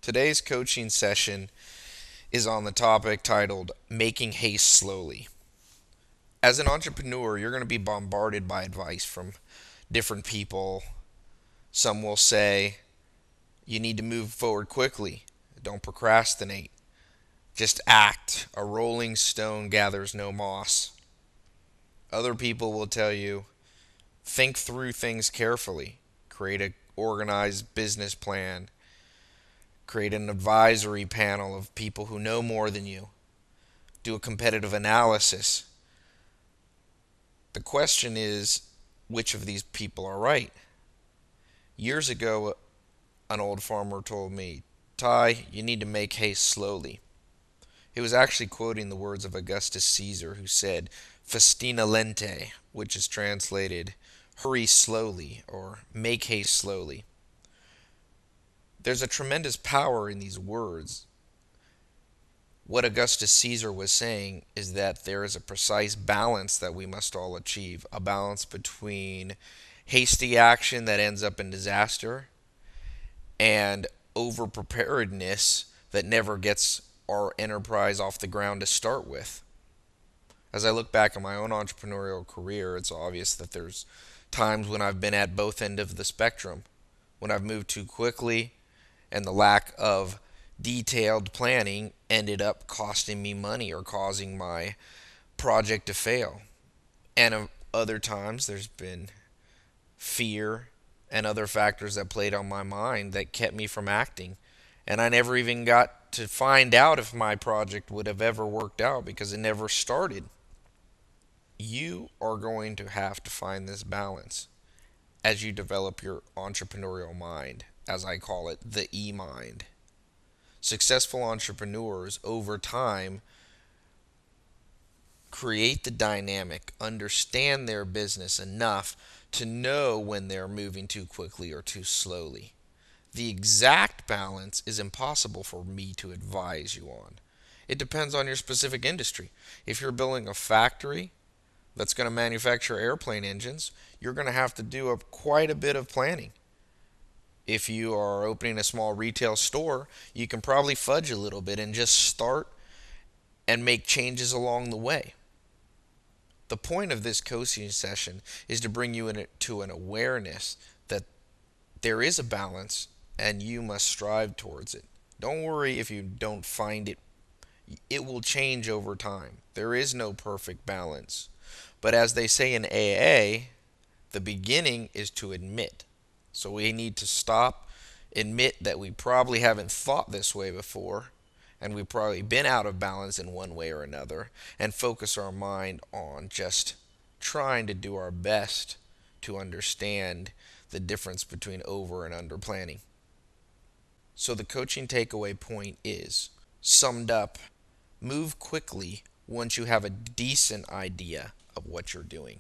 Today's coaching session is on the topic titled Making Haste Slowly. As an entrepreneur, you're going to be bombarded by advice from different people. Some will say you need to move forward quickly, don't procrastinate, just act. A rolling stone gathers no moss. Other people will tell you think through things carefully, create an organized business plan, create an advisory panel of people who know more than you, do a competitive analysis. The question is, which of these people are right? Years ago, an old farmer told me, Ty, you need to make haste slowly. He was actually quoting the words of Augustus Caesar, who said, Festina lente, which is translated, hurry slowly, or make haste slowly. There's a tremendous power in these words. What Augustus Caesar was saying is that there is a precise balance that we must all achieve, a balance between hasty action that ends up in disaster and over preparedness that never gets our enterprise off the ground to start with. As I look back on my own entrepreneurial career, it's obvious that there's times when I've been at both ends of the spectrum, when I've moved too quickly and the lack of detailed planning ended up costing me money or causing my project to fail. And other times there's been fear and other factors that played on my mind that kept me from acting. And I never even got to find out if my project would have ever worked out because it never started. You are going to have to find this balance as you develop your entrepreneurial mind, as I call it, the E mind. Successful entrepreneurs over time create the dynamic, understand their business enough to know when they're moving too quickly or too slowly. The exact balance is impossible for me to advise you on. It depends on your specific industry. If you're building a factory that's going to manufacture airplane engines, you're going to have to do quite a bit of planning. If you are opening a small retail store, you can probably fudge a little bit and just start and make changes along the way. The point of this coaching session is to bring you to an awareness that there is a balance and you must strive towards it. Don't worry if you don't find it. It will change over time. There is no perfect balance. But as they say in AA, the beginning is to admit. So we need to stop, admit that we probably haven't thought this way before, and we've probably been out of balance in one way or another, and focus our mind on just trying to do our best to understand the difference between over and under planning. So the coaching takeaway point is, summed up, move quickly once you have a decent idea of what you're doing.